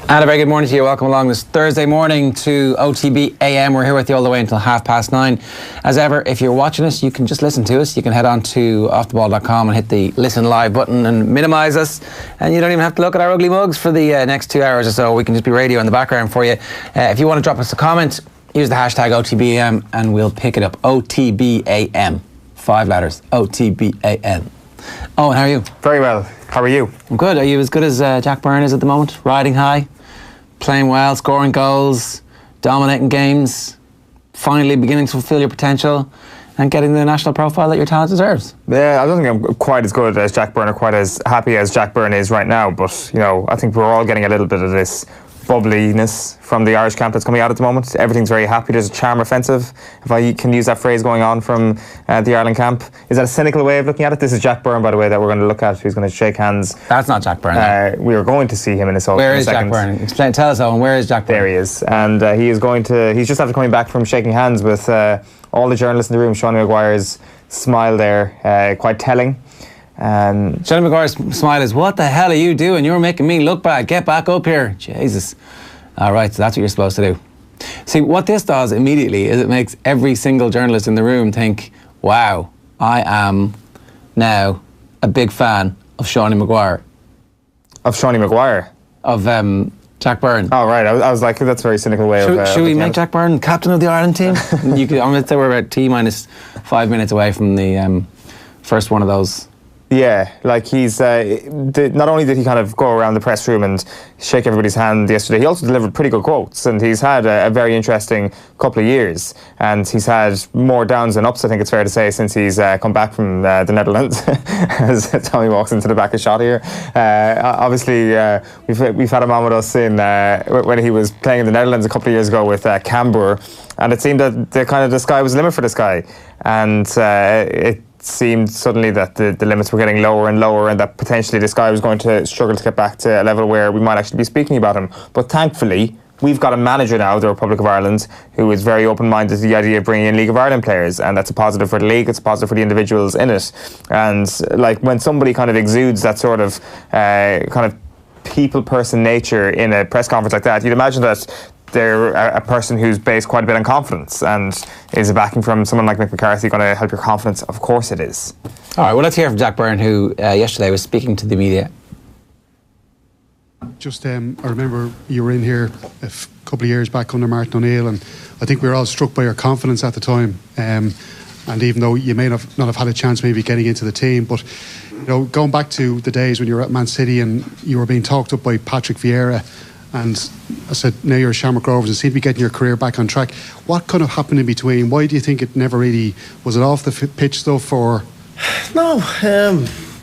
And a very good morning to you. Welcome along this Thursday morning to OTB AM. We're here with you all the way until 9:30. As ever, if you're watching us, you can just listen to us. You can head on to offtheball.com and hit the listen live button and minimise us. And you don't even have to look at our ugly mugs for the next 2 hours or so. We can just be radio in the background for you. If you want to drop us a comment, use the hashtag OTBAM and we'll pick it up. OTBAM. 5 letters. OTBAM. Owen, how are you? Very well. How are you? I'm good. Are you as good as Jack Byrne is at the moment? Riding high? Playing well, scoring goals, dominating games, finally beginning to fulfil your potential and getting the national profile that your talent deserves. Yeah, I don't think I'm quite as good as Jack Byrne or quite as happy as Jack Byrne is right now, but, you know, I think we're all getting a little bit of this bubbliness from the Irish camp that's coming out at the moment. Everything's very happy. There's a charm offensive, if I can use that phrase, going on from the Ireland camp. Is that a cynical way of looking at it? This is Jack Byrne, by the way, that we're going to look at, who's going to shake hands. That's not Jack Byrne. We are going to see him in a second. Where is Jack Byrne? Explain, tell us, Owen, where is Jack Byrne? There he is. And he's just after coming back from shaking hands with all the journalists in the room. Sane Maguire's smile there, quite telling. Johnny Maguire's smile is, what the hell are you doing? You're making me look bad. Get back up here. Jesus. All right, so that's what you're supposed to do. See, what this does immediately is it makes every single journalist in the room think, wow, I am now a big fan of Seanie Maguire. Of Seanie Maguire? Of Jack Byrne. Oh, right. I was like, that's a very cynical way of... Should we make Jack Byrne captain of the Ireland team? I'm going to say we're about T-minus 5 minutes away from the first one of those. Yeah, like he's... not only did he kind of go around the press room and shake everybody's hand yesterday, he also delivered pretty good quotes, and he's had a very interesting couple of years, and he's had more downs than ups, I think it's fair to say, since he's come back from the Netherlands, as Tommy walks into the back of shot here. Obviously, we've had him on with us in when he was playing in the Netherlands a couple of years ago with Cambuur, and it seemed that the sky was the limit for this guy, and it seemed suddenly that the limits were getting lower and lower, and that potentially this guy was going to struggle to get back to a level where we might actually be speaking about him. But thankfully, we've got a manager now, the Republic of Ireland, who is very open-minded to the idea of bringing in League of Ireland players, and that's a positive for the league, it's a positive for the individuals in it. And like when somebody kind of exudes that sort of kind of people-person nature in a press conference like that, you'd imagine that they're a person who's based quite a bit on confidence, and is a backing from someone like Mick McCarthy going to help your confidence? Of course it is. All right, well, let's hear from Jack Byrne, who yesterday was speaking to the media. Just, I remember you were in here a couple of years back under Martin O'Neill, and I think we were all struck by your confidence at the time. And even though you may not have had a chance maybe getting into the team, but you know, going back to the days when you were at Man City and you were being talked up by Patrick Vieira, and I said, now you're at Shamrock Rovers and seem to be getting your career back on track. What kind of happened in between? Why do you think it never really... Was it off the pitch stuff, or...? No,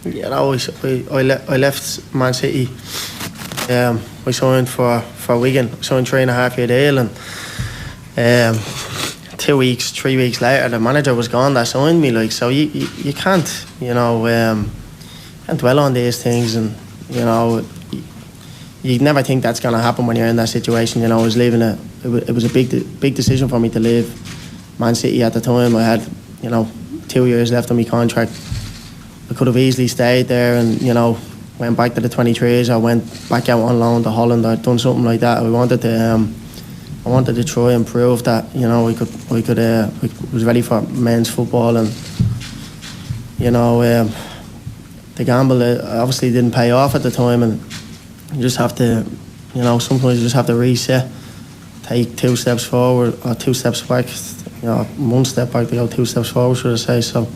you know, I left Man City. I signed for Wigan. I signed 3.5-year deal, and 3 weeks later, the manager was gone that signed me. Like, so you can't, you know, can't dwell on these things, and you know, you never think that's going to happen when you're in that situation. You know, I was leaving it was a big decision for me to leave Man City at the time. I had, you know, 2 years left on my contract. I could have easily stayed there and, you know, went back to the 23s. I went back out on loan to Holland. I'd done something like that. I wanted to try and prove that, you know, I was ready for men's football, and you know, the gamble obviously didn't pay off at the time, and you just have to, you know, sometimes you just have to reset, take 2 steps forward or 2 steps back, you know, 1 step back to go 2 steps forward, should I say. So,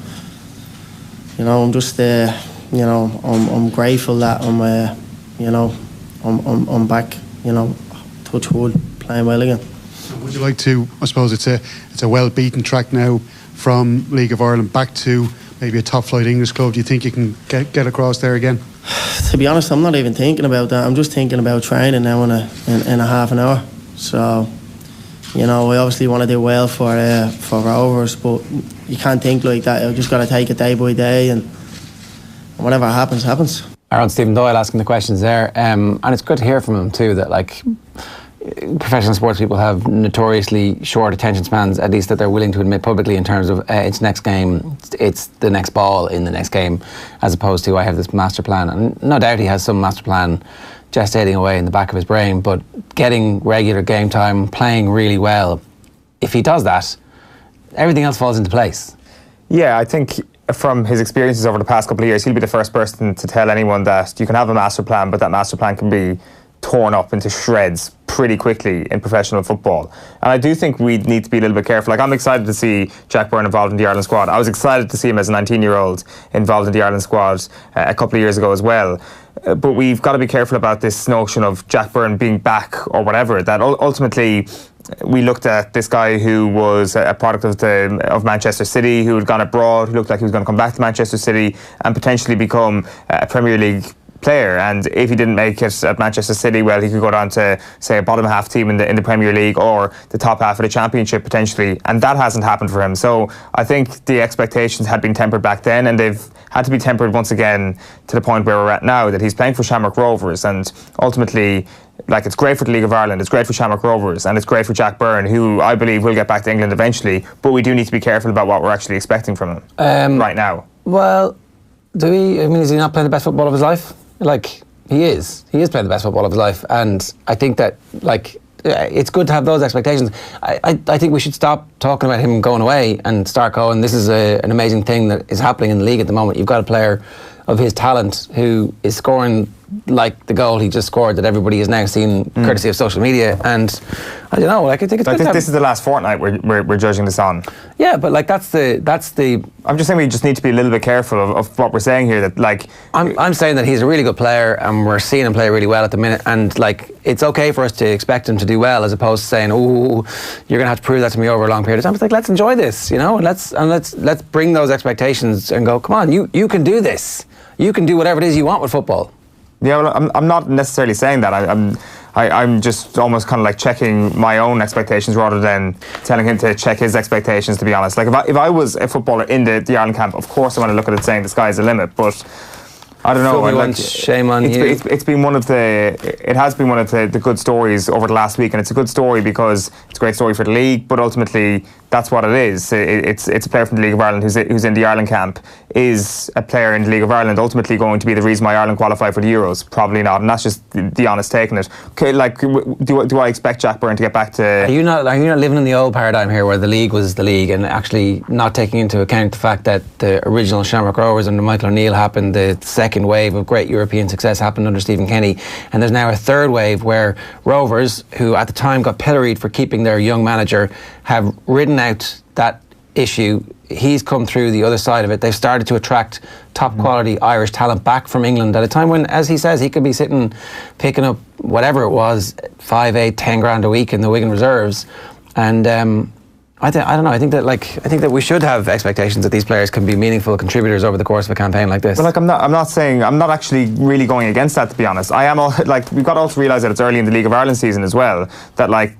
you know, I'm just, you know, I'm grateful that I'm, you know, I'm back, you know, touch wood, playing well again. Would you like to, I suppose it's a well-beaten track now from League of Ireland back to maybe a top-flight English club? Do you think you can get across there again? To be honest, I'm not even thinking about that. I'm just thinking about training now in a half an hour. So, you know, I obviously want to do well for Rovers, but you can't think like that. You just got to take it day by day, and whatever happens, happens. Aaron Stephen Doyle asking the questions there, and it's good to hear from him too, that like professional sports people have notoriously short attention spans, at least that they're willing to admit publicly, in terms of it's next game, it's the next ball in the next game, as opposed to I have this master plan. And no doubt he has some master plan gestating away in the back of his brain, but getting regular game time, playing really well, if he does that, everything else falls into place. Yeah, I think from his experiences over the past couple of years, he'll be the first person to tell anyone that you can have a master plan, but that master plan can be torn up into shreds pretty quickly in professional football. And I do think we need to be a little bit careful. Like, I'm excited to see Jack Byrne involved in the Ireland squad. I was excited to see him as a 19-year-old involved in the Ireland squad a couple of years ago as well. But we've got to be careful about this notion of Jack Byrne being back or whatever, that ultimately we looked at this guy who was a product of Manchester City, who had gone abroad, who looked like he was going to come back to Manchester City and potentially become a Premier League player. And if he didn't make it at Manchester City, well, he could go down to, say, a bottom half team in the Premier League or the top half of the Championship potentially, and that hasn't happened for him. So I think the expectations had been tempered back then, and they've had to be tempered once again to the point where we're at now, that he's playing for Shamrock Rovers, and ultimately, like, it's great for the League of Ireland, it's great for Shamrock Rovers, and it's great for Jack Byrne, who I believe will get back to England eventually, but we do need to be careful about what we're actually expecting from him right now. Well, is he not playing the best football of his life? Like, he is playing the best football of his life, and I think that, like, it's good to have those expectations. I think we should stop talking about him going away and start going, this is an amazing thing that is happening in the league at the moment. You've got a player of his talent who is scoring like the goal he just scored that everybody has now seen courtesy of social media, and I don't know, like, I think it's this is the last fortnight we're judging this on. Yeah, but like that's the I'm just saying we just need to be a little bit careful of what we're saying here, that, like, I'm saying that he's a really good player and we're seeing him play really well at the minute, and like, it's okay for us to expect him to do well, as opposed to saying, oh, you're gonna have to prove that to me over a long period of time. It's like, let's enjoy this, you know, and let's bring those expectations and go, come on, you can do this, you can do whatever it is you want with football. Yeah, well, I'm not necessarily saying that. I'm just almost kind of like checking my own expectations rather than telling him to check his expectations, to be honest. Like, if I was a footballer in the Ireland camp, of course I want to look at it saying the sky's the limit, but I don't know. Like, shame on you. It has been one of the good stories over the last week, and it's a good story because it's a great story for the league, but ultimately that's what it is. It's a player from the League of Ireland who's in the Ireland camp, is a player in the League of Ireland, ultimately going to be the reason why Ireland qualify for the Euros. Probably not, and that's just the honest take on it. Okay, like, do I expect Jack Byrne to get back to? Are you not living in the old paradigm here, where the league was the league, and actually not taking into account the fact that the original Shamrock Rovers under Michael O'Neill happened, the second wave of great European success happened under Stephen Kenny, and there's now a third wave where Rovers, who at the time got pilloried for keeping their young manager, have ridden out that issue. He's come through the other side of it. They've started to attract top quality Irish talent back from England at a time when, as he says, he could be sitting picking up whatever it was, 5, 8, 10 grand a week in the Wigan reserves. And I don't know. I think that we should have expectations that these players can be meaningful contributors over the course of a campaign like this. But, like, I'm not actually really going against that, to be honest. I am we've got to also realise that it's early in the League of Ireland season as well. That, like,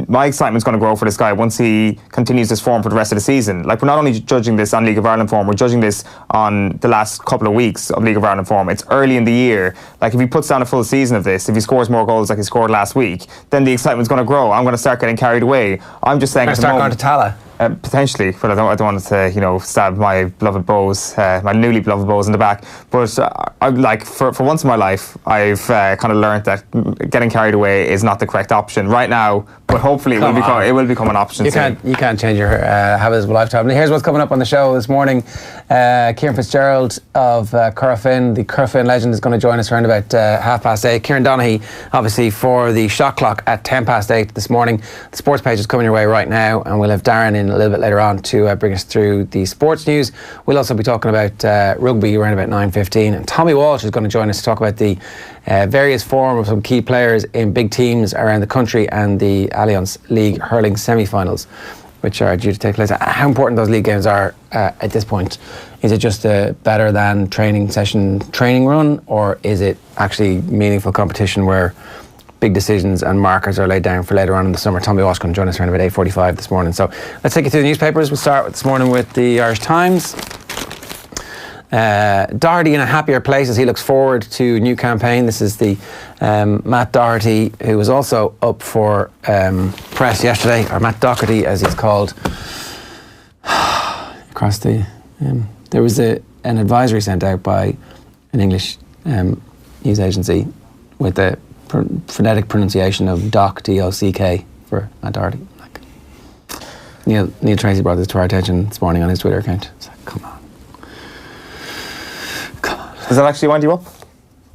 my excitement's going to grow for this guy once he continues this form for the rest of the season. Like, we're not only judging this on League of Ireland form, we're judging this on the last couple of weeks of League of Ireland form. It's early in the year. Like, if he puts down a full season of this, if he scores more goals like he scored last week, then the excitement's going to grow. I'm going to start getting carried away. I'm just saying, start going to Tala. Potentially, but I don't want to, stab my beloved bows, my newly beloved bows in the back. But for once in my life, I've kind of learned that getting carried away is not the correct option right now. But hopefully, it will become an option. You can't change your habits of a lifetime. And here's what's coming up on the show this morning. Kieran Fitzgerald of Currafin, the Currafin legend, is going to join us around about 8:30. Kieran Donaghy, obviously, for the shot clock at 8:10 this morning. The sports page is coming your way right now, and we'll have Darren in a little bit later on to bring us through the sports news. We'll also be talking about rugby around about 9:15, and Tommy Walsh is going to join us to talk about the various form of some key players in big teams around the country and the Allianz League hurling semi-finals, which are due to take place. How important those league games are at this point. Is it just a better than training run, or is it actually meaningful competition where big decisions and markers are laid down for later on in the summer? Tommy Walsh going to join us around about 8:45 this morning. So let's take you through the newspapers. We'll start this morning with the Irish Times. Doherty in a happier place as he looks forward to new campaign. This is the Matt Doherty, who was also up for press yesterday, or Matt Doherty as he's called. Across the there was an advisory sent out by an English news agency with the phonetic pronunciation of DOCK for Matt Doherty. Like, Neil Tracy brought this to our attention this morning on his Twitter account. It's like, come on. Does that actually wind you up?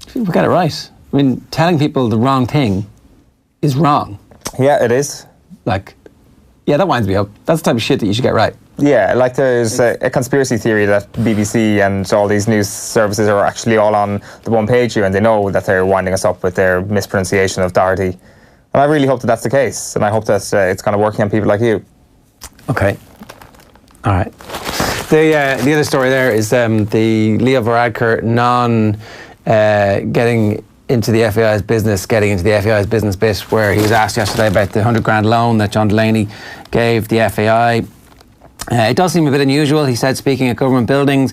People get it right. I mean, telling people the wrong thing is wrong. Yeah, it is. Like, yeah, that winds me up. That's the type of shit that you should get right. Yeah, like there's a conspiracy theory that BBC and all these news services are actually all on the one page here, and they know that they're winding us up with their mispronunciation of Doherty. And I really hope that that's the case, and I hope that it's kind of working on people like you. Okay. All right. The other story there is the Leo Varadkar getting into the FAI's business bit, where he was asked yesterday about the 100 grand loan that John Delaney gave the FAI. It does seem a bit unusual, he said, speaking at government buildings.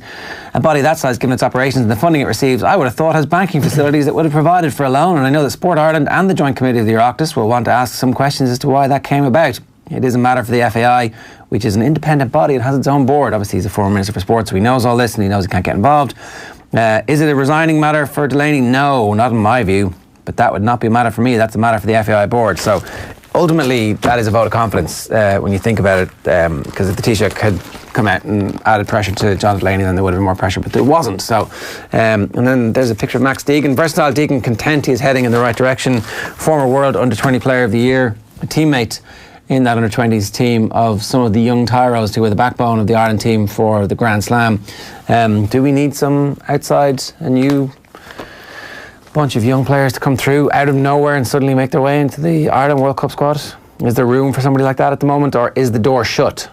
A body that size, given its operations and the funding it receives, I would have thought has banking facilities that would have provided for a loan, and I know that Sport Ireland and the Joint Committee of the Oireachtas will want to ask some questions as to why that came about. It is a matter for the FAI, which is an independent body. It has its own board. Obviously, he's a former Minister for Sport, so he knows all this and he knows he can't get involved. Is it a resigning matter for Delaney? No, not in my view. But that would not be a matter for me. That's a matter for the FAI board. So ultimately, that is a vote of confidence when you think about it, because if the Taoiseach had come out and added pressure to John Delaney, then there would have been more pressure, but there wasn't. So, and then there's a picture of Max Deegan. Versatile Deegan, content he is heading in the right direction. Former World Under-20 Player of the Year, a teammate in that Under-20s team of some of the young Tyros who were the backbone of the Ireland team for the Grand Slam. Do we need some outside, a new bunch of young players to come through out of nowhere and suddenly make their way into the Ireland World Cup squad? Is there room for somebody like that at the moment, or is the door shut?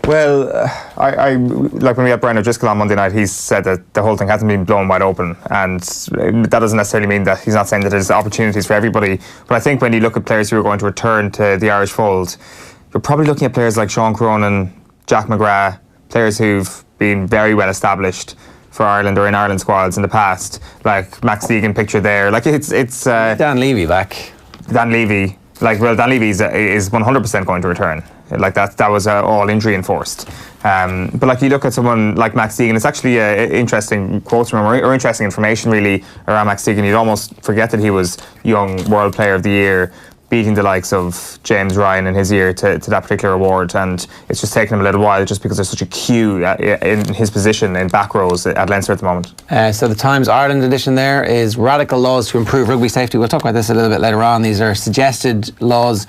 Well, I like when we had Byrne on Monday night, he said that the whole thing hasn't been blown wide open, and that doesn't necessarily mean that he's not saying that there's opportunities for everybody. But I think when you look at players who are going to return to the Irish fold, you're probably looking at players like Sean Cronin, Jack McGrath, players who've been very well established for Ireland or in Ireland squads in the past, like Max Deegan picture there. Like it's Dan Levy back. Dan Levy, Dan Levy is 100% going to return. Like that was all injury enforced. But like you look at someone like Max Deegan, it's actually interesting quotes from him, or interesting information really around Max Deegan. You'd almost forget that he was Young World Player of the Year, beating the likes of James Ryan in his year to that particular award, and it's just taken him a little while just because there's such a queue in his position in back rows at Leinster at the moment. So the Times Ireland edition there is radical laws to improve rugby safety. We'll talk about this a little bit later on. These are suggested laws,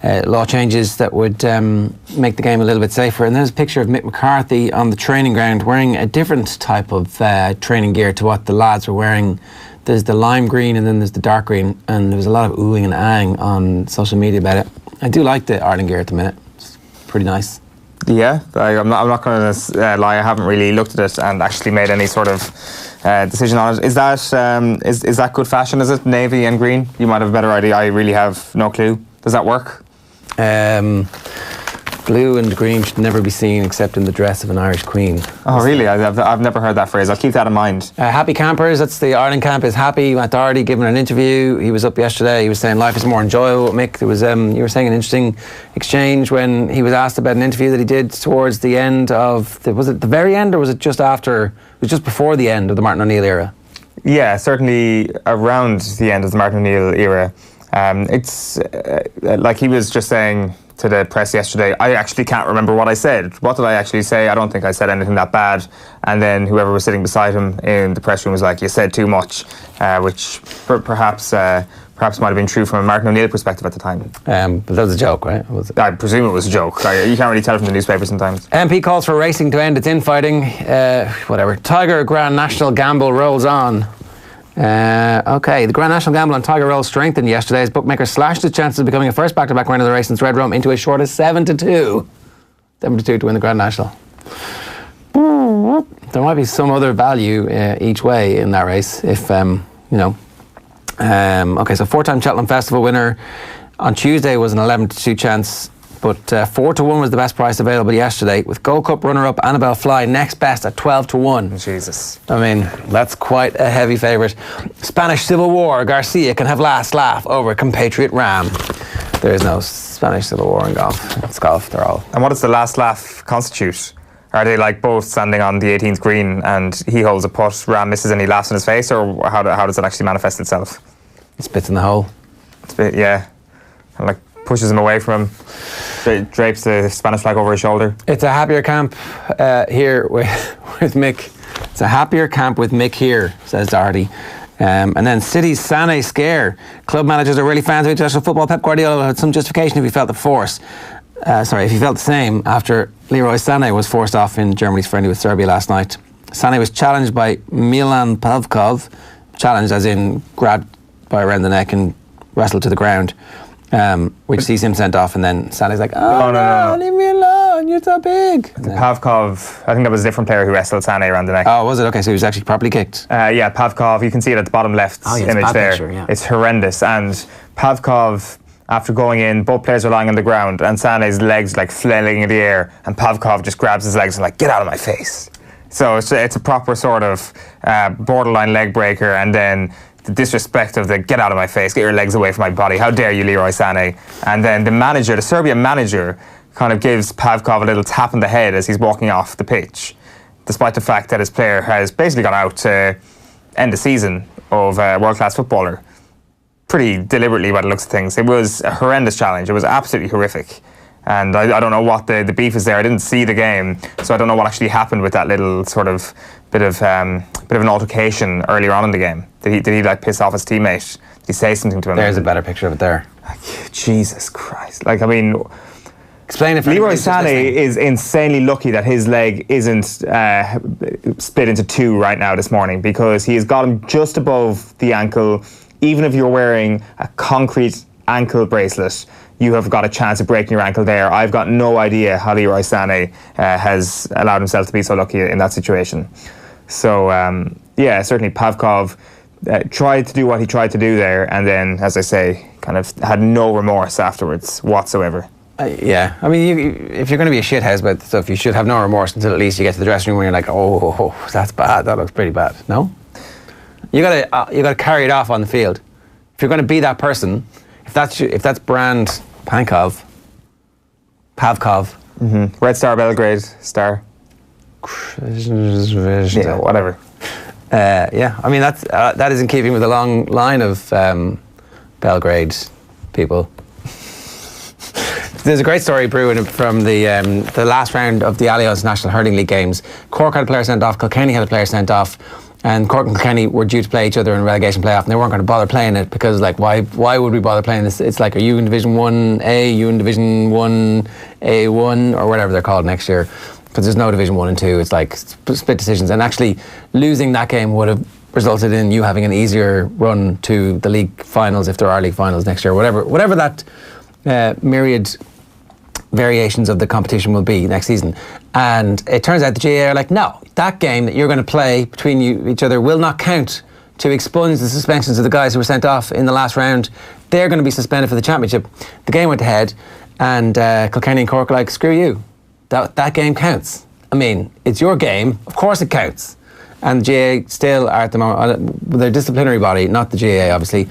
law changes that would make the game a little bit safer. And there's a picture of Mick McCarthy on the training ground wearing a different type of training gear to what the lads were wearing. There's the lime green and then there's the dark green, and there was a lot of oohing and ahhing on social media about it. I do like the Ireland gear at the minute. It's pretty nice. Yeah, I'm not going to lie. I haven't really looked at it and actually made any sort of decision on it. Is that good fashion? Is it navy and green? You might have a better idea. I really have no clue. Does that work? Blue and green should never be seen except in the dress of an Irish queen. Oh, really? I've never heard that phrase. I'll keep that in mind. Happy Campers, that's the Ireland camp, is happy. Matt Doherty giving an interview. He was up yesterday. He was saying life is more enjoyable. Mick, there was you were saying an interesting exchange when he was asked about an interview that he did towards the end of was it the very end, or was it just after? It was just before the end of the Martin O'Neill era. Yeah, certainly around the end of the Martin O'Neill era. It's like he was just saying to the press yesterday, I actually can't remember what I said. What did I actually say? I don't think I said anything that bad. And then whoever was sitting beside him in the press room was like, you said too much, which perhaps might have been true from a Martin O'Neill perspective at the time. But that was a joke, right? I presume it was a joke. You can't really tell from the newspaper sometimes. MP calls for racing to end its infighting. Whatever. Tiger Grand National gamble rolls on. Okay, the Grand National gamble on Tiger Roll strengthened yesterday as bookmakers slashed his chances of becoming a first back-to-back winner of the race since Red Rome into as short as 7-2. 7-2 to win the Grand National. There might be some other value each way in that race if, okay, so four-time Cheltenham Festival winner on Tuesday was an 11-2 chance, but 4-1 was the best price available yesterday, with Gold Cup runner-up Annabelle Fly next best at 12-1. Jesus. I mean, that's quite a heavy favourite. Spanish Civil War, Garcia can have last laugh over compatriot Ram. There is no Spanish Civil War in golf. It's golf, they're all. And what does the last laugh constitute? Are they like both standing on the 18th green and he holds a putt, Ram misses and he laughs in his face, or how does it actually manifest itself? Spits in the hole. It's a bit, yeah. And like pushes him away from him. Drapes the Spanish flag over his shoulder. It's a happier camp here with Mick. It's a happier camp with Mick here, says Doherty. And then City's Sane scare. Club managers are really fans of international football. Pep Guardiola had some justification if he felt if he felt the same after Leroy Sane was forced off in Germany's friendly with Serbia last night. Sane was challenged by Milan Pavkov, challenged as in grabbed by around the neck and wrestled to the ground, which sees him sent off, and then Sane's like, no, leave me alone, you're so big. Pavkov, I think that was a different player who wrestled Sane around the neck. Oh, was it? Okay, so he was actually properly kicked. Yeah, Pavkov, you can see it at the bottom left image there. Picture, yeah. It's horrendous. And Pavkov, after going in, both players are lying on the ground and Sane's legs like flailing in the air, and Pavkov just grabs his legs and like, get out of my face. So it's a proper sort of borderline leg breaker, and then the disrespect of the get out of my face, get your legs away from my body, how dare you, Leroy Sane. And then the Serbian manager kind of gives Pavkov a little tap on the head as he's walking off the pitch, despite the fact that his player has basically gone out to end the season of a world-class footballer. Pretty deliberately by the looks of things. It was a horrendous challenge. It was absolutely horrific. And I don't know what the beef is there. I didn't see the game, so I don't know what actually happened with that little sort of bit of an altercation earlier on in the game. Did he like piss off his teammate? Did he say something to him? There's a better picture of it there. Jesus Christ! Like, I mean, explain it. Leroy Sane is insanely lucky that his leg isn't split into two right now this morning, because he has got him just above the ankle. Even if you're wearing a concrete ankle bracelet, you have got a chance of breaking your ankle there. I've got no idea how Leroy Sane has allowed himself to be so lucky in that situation. So, yeah, certainly Pavkov tried to do what he tried to do there, and then, as I say, kind of had no remorse afterwards whatsoever. Yeah, I mean, if you're going to be a shithouse about stuff, you should have no remorse until at least you get to the dressing room when you're like, oh, that's bad, that looks pretty bad. No? You gotta carry it off on the field. If you're going to be that person, if that's Brand Pavkov, Red Star Belgrade star, yeah, whatever. Yeah, I mean that is in keeping with a long line of Belgrade people. There's a great story brewing from the last round of the Allianz National Hurling League games. Cork had a player sent off, Kilkenny had a player sent off, and Cork and Kilkenny were due to play each other in a relegation playoff, and they weren't going to bother playing it because, like, why would we bother playing this? It's like, are you in Division 1A, you in Division 1A1, or whatever they're called next year, because there's no Division 1 and 2. It's like split decisions, and actually losing that game would have resulted in you having an easier run to the league finals, if there are league finals next year, whatever that myriad variations of the competition will be next season. And it turns out the GAA are like, no, that game that you're going to play between each other will not count to expunge the suspensions of the guys who were sent off in the last round. They're going to be suspended for the championship. The game went ahead, and Kilkenny and Cork are like, screw you, that game counts. I mean, it's your game, of course it counts. And the GAA still are at the moment, their disciplinary body, not the GAA obviously,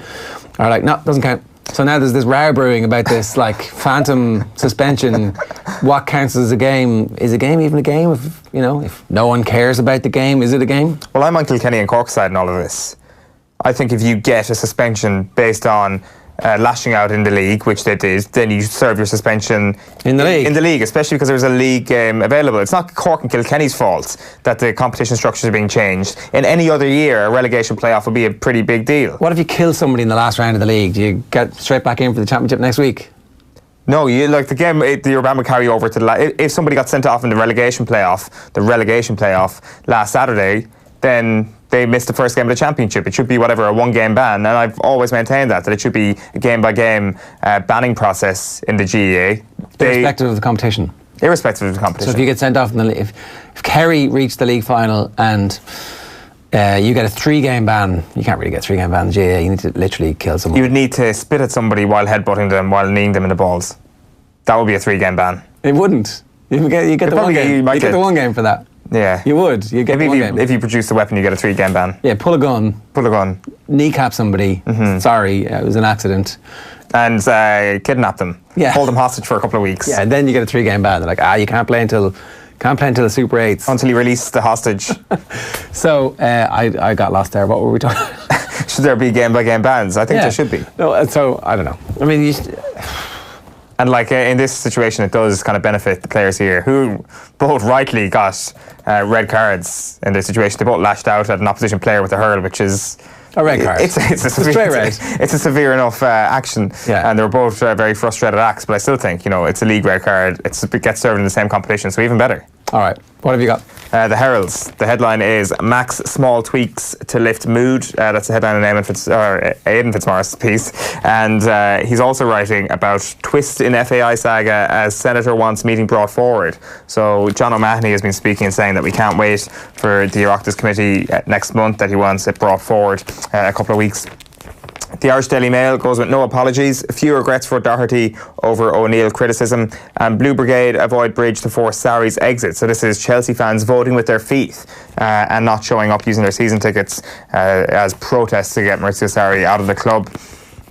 are like, no, doesn't count. So now there's this row brewing about this, like, phantom suspension. What counts as a game? Is a game even a game? If no one cares about the game, is it a game? Well, I'm on Kilkenny and Cork's side in all of this. I think if you get a suspension based on lashing out in the league, which they did, then you serve your suspension in the league, especially because there's a league game available. It's not Cork and Kilkenny's fault that the competition structures are being changed. In any other year, a relegation playoff would be a pretty big deal. What if you kill somebody in the last round of the league? Do you get straight back in for the championship next week? No, the game, the ban would carry over to if somebody got sent off in the relegation playoff last Saturday, then they missed the first game of the championship. It should be a one-game ban, and I've always maintained that it should be a game-by-game banning process in the GAA. Irrespective of the competition. Irrespective of the competition. So if you get sent off in if Kerry reached the league final and you get a 3-game ban, you can't really get a 3-game ban in the GAA. You need to literally kill someone. You would need to spit at somebody while headbutting them, while kneeing them in the balls. That would be a 3-game ban. It wouldn't. You get the 1 game. You get the 1 game for that. Yeah. You would. You get Maybe the 1 game. If you produce the weapon, you get a 3-game ban. Yeah, pull a gun. Kneecap somebody. Mm-hmm. Sorry, it was an accident. And kidnap them. Yeah. Hold them hostage for a couple of weeks. Yeah, and then you get a 3-game ban. They're like, you can't play until the Super 8s. Until you release the hostage. So, I got lost there. What were we talking about? should there be game-by-game bans? I think there should be. No, so I don't know. I mean, and like in this situation, it does kind of benefit the players here who both rightly got red cards in this situation. They both lashed out at an opposition player with a hurl, which is a red card. It's a severe red. It's a severe enough action, and they were both very frustrated acts. But I still think it's a league red card. It gets served in the same competition, so even better. All right, what have you got? The Heralds. The headline is Max Small Tweaks to Lift Mood. That's the headline in Aidan Fitzmaurice's piece. And he's also writing about twist in FAI saga as Senator wants meeting brought forward. So John O'Mahony has been speaking and saying that we can't wait for the Oireachtas committee next month, that he wants it brought forward a couple of weeks. The Irish Daily Mail goes with no apologies, few regrets for Doherty over O'Neill criticism, and Blue Brigade avoid bridge to force Sarri's exit. So this is Chelsea fans voting with their feet and not showing up using their season tickets as protests to get Maurizio Sarri out of the club.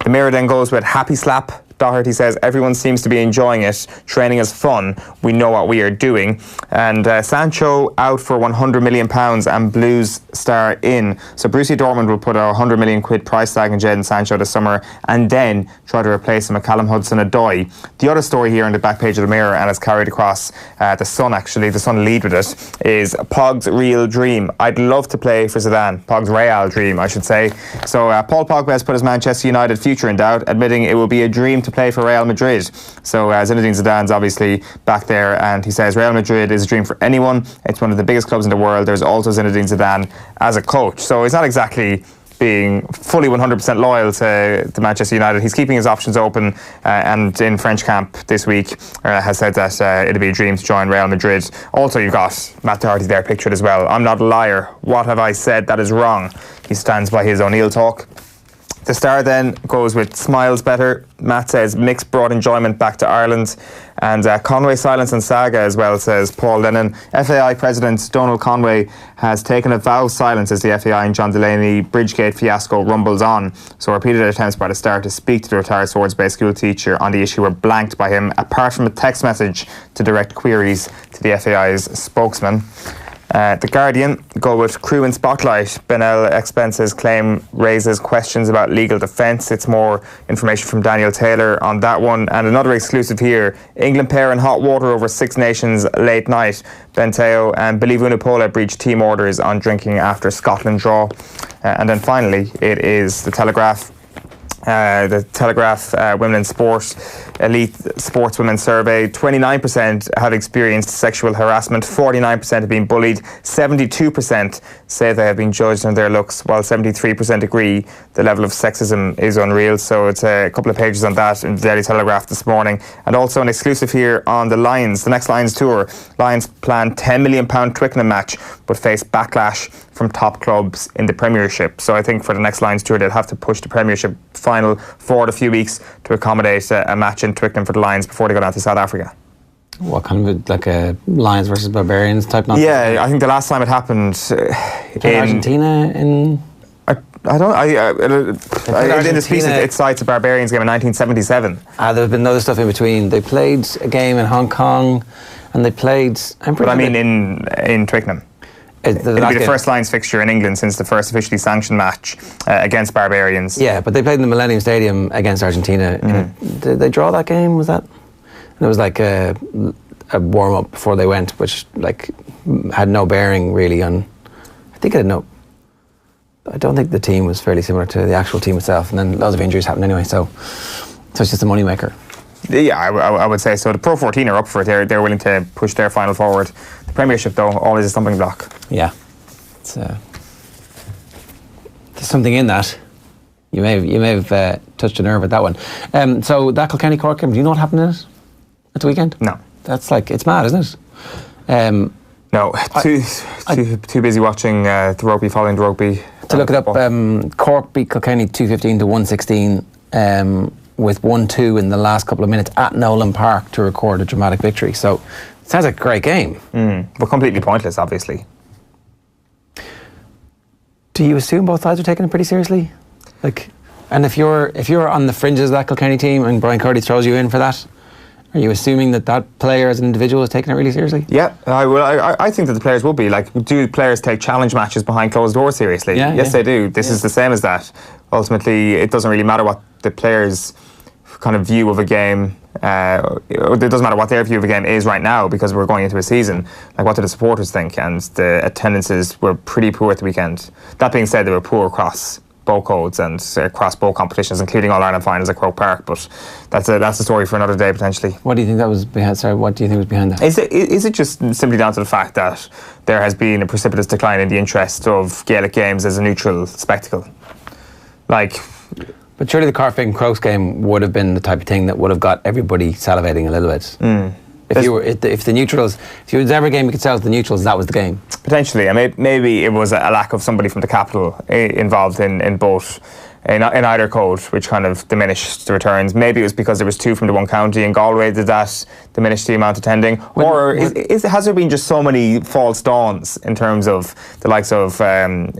The Mirror then goes with happy slap. Doherty says everyone seems to be enjoying it. Training is fun. We know what we are doing. And Sancho out for £100 million and Blues star in. So Borussia Dortmund will put a £100 million price tag on Jadon Sancho this summer and then try to replace him with Callum Hudson-Odoi. The other story here on the back page of the Mirror, and it's carried across the Sun actually, the Sun lead with it, is Pog's real dream. I'd love to play for Zidane. Pog's real dream, I should say. So Paul Pogba has put his Manchester United future in doubt, admitting it will be a dream to play for Real Madrid. So Zinedine Zidane's obviously back there, and he says Real Madrid is a dream for anyone. It's one of the biggest clubs in the world. There's also Zinedine Zidane as a coach. So he's not exactly being fully 100% loyal to Manchester United. He's keeping his options open, and in French camp this week has said that it'd be a dream to join Real Madrid. Also, you've got Matt Doherty there pictured as well. I'm not a liar. What have I said that is wrong? He stands by his O'Neill talk. The Star then goes with smiles better. Matt says mix brought enjoyment back to Ireland. And Conway silence and saga as well, says Paul Lennon. FAI President Donald Conway has taken a vow of silence as the FAI and John Delaney Bridgegate fiasco rumbles on. So repeated attempts by the Star to speak to the retired Swords-based school teacher on the issue were blanked by him, apart from a text message to direct queries to the FAI's spokesman. The Guardian go with crew in spotlight. Benel expenses claim raises questions about legal defence. It's more information from Daniel Taylor on that one. And another exclusive here. England pair in hot water over Six Nations late night. Benteo and Billy Vunipola breach team orders on drinking after Scotland draw. And then finally, it is the Telegraph. Women in Sport Elite Sportswomen Survey. 29% have experienced sexual harassment, 49% have been bullied, 72% say they have been judged on their looks, while 73% agree the level of sexism is unreal. So it's a couple of pages on that in the Daily Telegraph this morning. And also an exclusive here on the Lions, the next Lions tour. Lions plan £10 million Twickenham match, but face backlash from top clubs in the Premiership. So I think for the next Lions tour, they'll have to push the Premiership final forward a few weeks to accommodate a match in Twickenham for the Lions before they go down to South Africa. What kind of like a Lions versus Barbarians type? Yeah, I think the last time it happened in Argentina in. In this piece it cites a Barbarians game in 1977. There's been other stuff in between. They played a game in Hong Kong, and they played. In Twickenham. It'll be the first Lions fixture in England since the first officially sanctioned match against Barbarians. Yeah, but they played in the Millennium Stadium against Argentina. Did they draw that game? Was that? And it was like a warm-up before they went, which like had no bearing really on. I think it had no. I don't think the team was fairly similar to the actual team itself, and then loads of injuries happened anyway. So it's just a moneymaker. Yeah, I would say so. The Pro 14 are up for it. They're willing to push their final forward. The Premiership, though, always a stumbling block. Yeah, there's something in that. You may have touched a nerve at that one. So that Kilkenny Cork game, do you know what happened in it at the weekend? No. That's like, it's mad, isn't it? No, too busy watching the rugby, following the rugby. To look it up, Cork beat Kilkenny 215 to 116 with 1-2 in the last couple of minutes at Nolan Park to record a dramatic victory. So it sounds like a great game. But completely pointless, obviously. Do you assume both sides are taking it pretty seriously? Like, and if you're on the fringes of that Kilkenny team and Brian Cody throws you in for that, Are you assuming that player as an individual is taking it really seriously? Yeah, I think that the players will be. Like, do players take challenge matches behind closed doors seriously? Yeah, yes, they do. This is the same as that. Ultimately, it doesn't really matter what the players' kind of view of a game, it doesn't matter what their view of a game is right now, because we're going into a season. Like, what do the supporters think? And the attendances were pretty poor at the weekend. That being said, they were poor across both codes and across both competitions, including All-Ireland finals at Croke Park. But that's a story for another day, potentially. What do you think that was behind? Sorry, what do you think was behind that? Is it just simply down to the fact that there has been a precipitous decline in the interest of Gaelic games as a neutral spectacle? Like, but surely the Cork Crokes game would have been the type of thing that would have got everybody salivating a little bit. If the neutrals, if there was ever a game you could sell to the neutrals, that was the game. Potentially, maybe it was a lack of somebody from the capital involved in both, in either code, which kind of diminished the returns. Maybe it was because there was two from the one county in Galway. Did that diminish the amount attending? Has there been just so many false dawns in terms of the likes of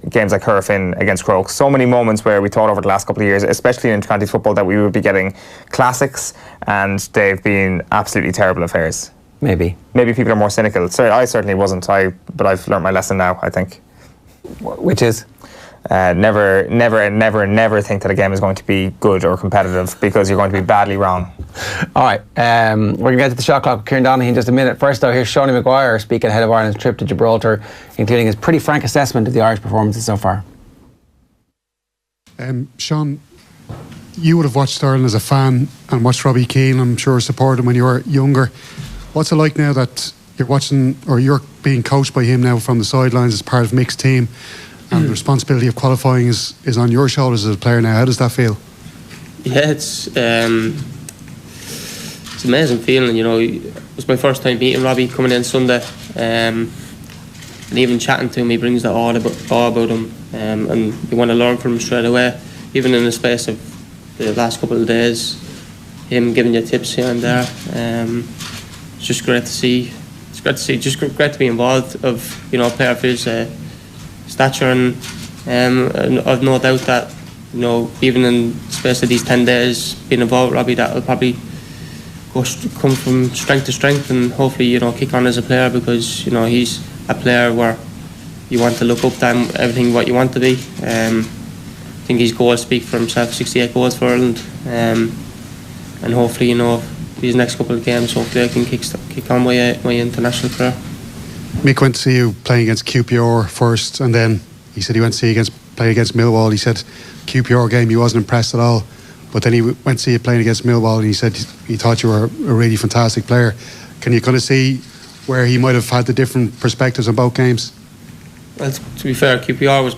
games like Herefin against Croke? So many moments where we thought over the last couple of years, especially in county football, that we would be getting classics, and they've been absolutely terrible affairs. Maybe people are more cynical. So I certainly wasn't. But I've learnt my lesson now, I think. Which is? Never think that a game is going to be good or competitive, because you're going to be badly wrong. All right, we're going to get to the shot clock with Kieran Donaghy in just a minute. First, though, here's Sean Maguire speaking ahead of Ireland's trip to Gibraltar, including his pretty frank assessment of the Irish performances so far. Sean, you would have watched Ireland as a fan and watched Robbie Keane, I'm sure, support him when you were younger. What's it like now that you're watching, or you're being coached by him now from the sidelines as part of a mixed team, and the responsibility of qualifying is on your shoulders as a player now? How does that feel? Yeah, it's an amazing feeling. You know, it was my first time meeting Robbie coming in Sunday, and even chatting to him, he brings the awe about him, and you want to learn from him straight away. Even in the space of the last couple of days, him giving you tips here and there. It's just great to see. It's great to see. Just great to be involved of, you know, a player of his stature, and I've no doubt that, you know, even in the space of these 10 days being involved with Robbie, that will probably come from strength to strength, and hopefully, you know, kick on as a player, because, you know, he's a player where you want to look up to him, everything what you want to be. I think his goals speak for himself. 68 goals for Ireland, and hopefully, you know, these next couple of games, hopefully I can kick on my international career. Mick went to see you playing against QPR first, and then he said he went to see you play against Millwall. He said QPR game he wasn't impressed at all, but then he went to see you playing against Millwall, and he said he thought you were a really fantastic player. Can you kind of see where he might have had the different perspectives on both games? Well, to be fair, QPR was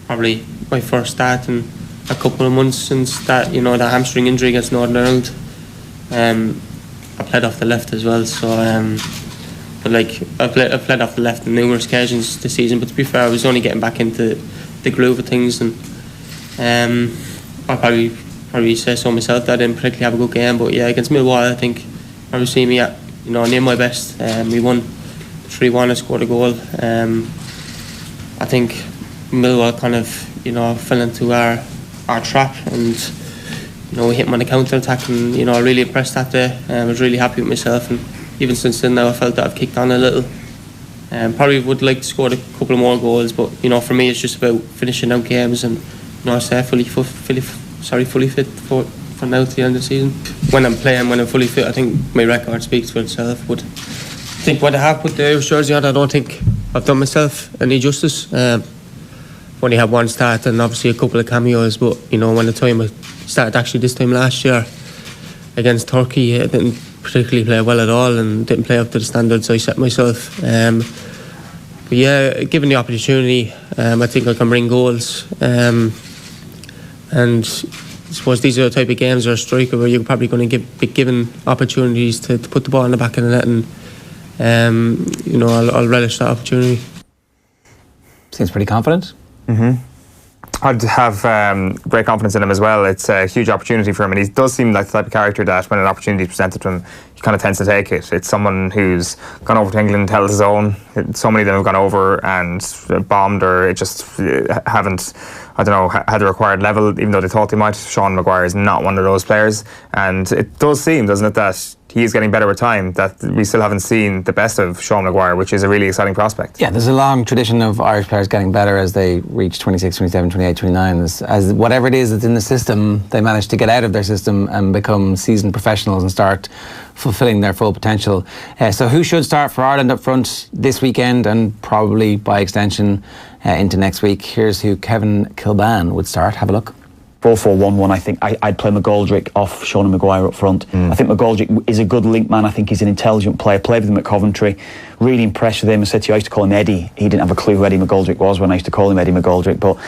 probably my first start in a couple of months since that, you know, that hamstring injury against Northern Ireland. I played off the left as well, so but like I played off the left on numerous occasions this season. But to be fair, I was only getting back into the groove of things, and I probably say so myself that I didn't particularly have a good game. But yeah, against Millwall, I think probably see me at, you know, near my best. We won 3-1. I scored a goal. I think Millwall kind of, you know, fell into our trap, and, you know, we hit them on the counter attack, and, you know, I really impressed that day. I was really happy with myself, and even since then now I felt that I've kicked on a little. Probably would like to score a couple of more goals, but, you know, for me it's just about finishing out games, and, you know, I stay fully fit for now to the end of the season. When I'm fully fit, I think my record speaks for itself. But I think what I have put the Irish jersey on, I don't think I've done myself any justice. I've only had one start and obviously a couple of cameos, but, you know, when the time I started actually this time last year against Turkey, I didn't particularly play well at all and didn't play up to the standards I set myself. But yeah, given the opportunity, I think I can bring goals. And I suppose these are the type of games, or a striker, where you're probably going to be given opportunities to put the ball in the back of the net, and you know, I'll relish that opportunity. Seems pretty confident. I'd have great confidence in him as well. It's a huge opportunity for him, and he does seem like the type of character that when an opportunity is presented to him, he kind of tends to take it. It's someone who's gone over to England and held his own. So many of them have gone over and bombed, or just haven't I don't know, had the required level, even though they thought they might. Sean Maguire is not one of those players, and it does seem, doesn't it, that he is getting better with time, that we still haven't seen the best of Sean Maguire, which is a really exciting prospect. Yeah, there's a long tradition of Irish players getting better as they reach 26, 27, 28, 29. As whatever it is that's in the system, they manage to get out of their system and become seasoned professionals and start fulfilling their full potential. So who should start for Ireland up front this weekend and probably by extension into next week? Here's who Kevin Kilban would start. Have a look. 4-4-1-1, I think I'd play McGoldrick off Sean Maguire up front. I think McGoldrick is a good link man. I think he's an intelligent player. Played with him at Coventry. Really impressed with him. I said to you, I used to call him Eddie. He didn't have a clue who Eddie McGoldrick was when I used to call him Eddie McGoldrick. But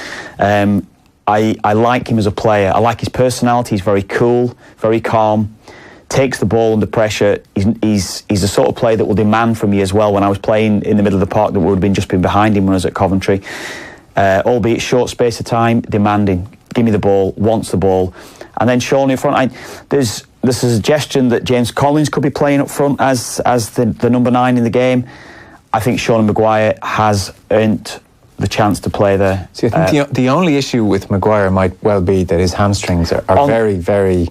I like him as a player. I like his personality. He's very cool, very calm. Takes the ball under pressure. He's the sort of player that will demand from you as well. When I was playing in the middle of the park, that would have been just been behind him when I was at Coventry. Albeit short space of time, demanding. Give me the ball, wants the ball. And then Sean in front. There's a suggestion that James Collins could be playing up front as the number 9 in the game. I think Sean Maguire has earned the chance to play there. See, I think the only issue with Maguire might well be that his hamstrings are very, very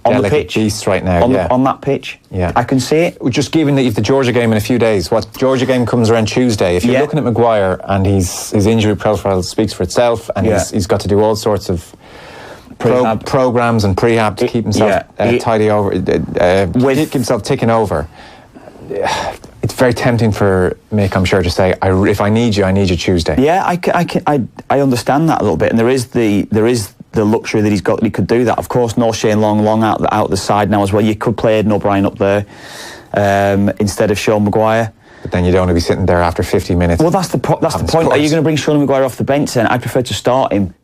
delicate beasts right now. On that pitch, yeah, I can see it. Just given that you've the Georgia game in a few days, what Georgia game comes around Tuesday, if you're looking at Maguire and his injury profile speaks for itself, and he's got to do all sorts of programs and prehab to keep himself tidy over, keep himself ticking over. It's very tempting for Mick, I'm sure, to say, if I need you Tuesday. Yeah, I understand that a little bit, and there is the luxury that he's got that he could do that. Of course, no Shane Long out the side now as well. You could play Aidan O'Brien up there instead of Sean Maguire. But then you'd only be sitting there after 50 minutes. Well, that's the point. Are you going to bring Sean Maguire off the bench then? I prefer to start him.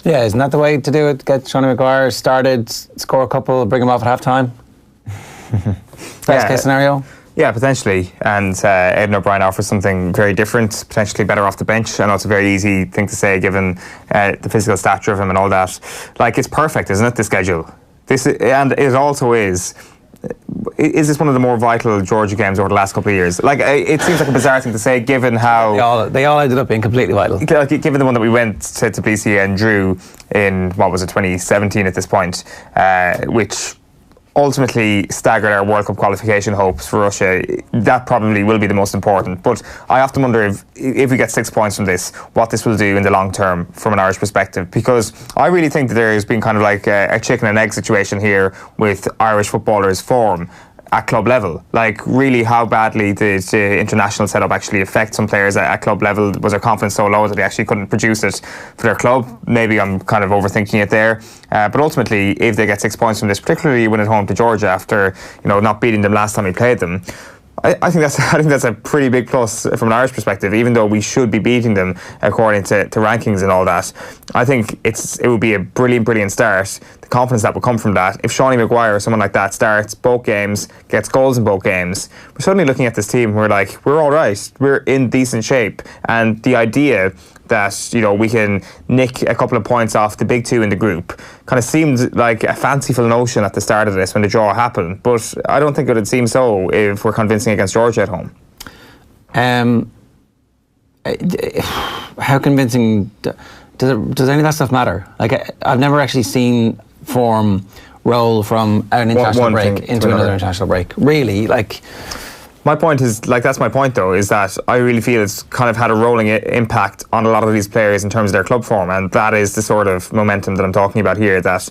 Yeah, isn't that the way to do it? Get Sean Maguire started, score a couple, bring him off at half-time? Best case scenario? Yeah, potentially. And Aidan O'Brien offers something very different, potentially better off the bench. I know it's a very easy thing to say given the physical stature of him and all that. Like, it's perfect, isn't it, the schedule? And it also is this one of the more vital Georgia games over the last couple of years? Like, it seems like a bizarre thing to say given how... They all ended up being completely vital. Given the one that we went to BC and drew in, 2017 at this point, which... ultimately staggered our World Cup qualification hopes for Russia. That probably will be the most important. But I often wonder if we get 6 points from this, what this will do in the long term from an Irish perspective. Because I really think that there has been kind of like a chicken and egg situation here with Irish footballers' form at club level. Like, really, how badly did the international setup actually affect some players at club level? Was their confidence so low that they actually couldn't produce it for their club? Maybe I'm kind of overthinking it there. But ultimately, if they get 6 points from this, particularly when at home to Georgia after not beating them last time we played them, I think that's a pretty big plus from an Irish perspective, even though we should be beating them according to rankings and all that. I think it would be a brilliant start. The confidence that would come from that. If Sean Maguire or someone like that starts both games, gets goals in both games, we're suddenly looking at this team, we're like, we're all right, we're in decent shape. And the idea that we can nick a couple of points off the big two in the group kind of seemed like a fanciful notion at the start of this when the draw happened, but I don't think it would seem so if we're convincing against Georgia at home. How convincing does any of that stuff matter? Like, I've never actually seen form roll from an international break into another international break. Really, like. My point is, that's my point though, is that I really feel it's kind of had a rolling impact on a lot of these players in terms of their club form, and that is the sort of momentum that I'm talking about here, that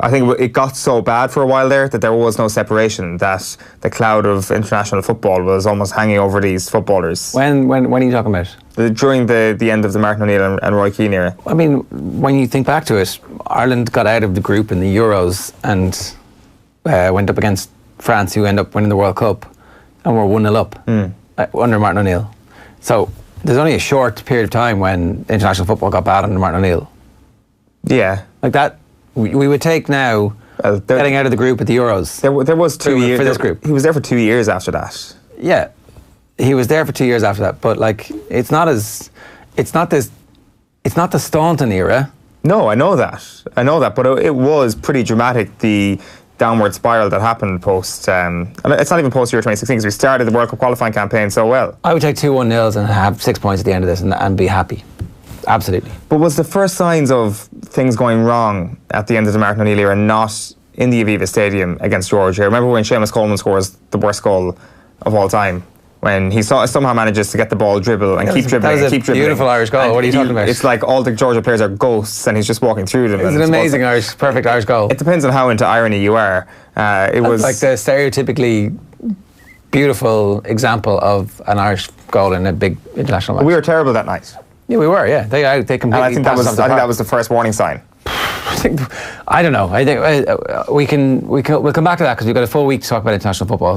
I think it got so bad for a while there that there was no separation, that the cloud of international football was almost hanging over these footballers. When are you talking about? During the end of the Martin O'Neill and Roy Keane era. I mean, when you think back to it, Ireland got out of the group in the Euros and went up against France, who end up winning the World Cup, and were 1-0 up under Martin O'Neill. So there's only a short period of time when international football got bad under Martin O'Neill. Yeah. Like that, we would take now getting out of the group at the Euros. There was 2 years for this group. He was there for 2 years after that. Yeah, he was there for 2 years after that. But like, it's not the Staunton era. No, I know that, but it was pretty dramatic, the downward spiral that happened post, and it's not even post Euro 2016 because we started the World Cup qualifying campaign so well. I would take 2-1 nils and have 6 points at the end of this and be happy. Absolutely. But was the first signs of things going wrong at the end of the Martin O'Neill era not in the Aviva Stadium against Georgia? I remember when Seamus Coleman scores the worst goal of all time, when he somehow manages to get the ball, dribble and keep dribbling. That was a beautiful Irish goal. What are you talking about? It's like all the Georgia players are ghosts and he's just walking through them. It's an amazing perfect Irish goal. It depends on how into irony you are. It was like the stereotypically beautiful example of an Iris goal in a big international match. We were terrible that night. Yeah, we were. Yeah, they completely. And I think that was the first warning sign. I don't know. I think we'll come back to that because we've got a full week to talk about international football.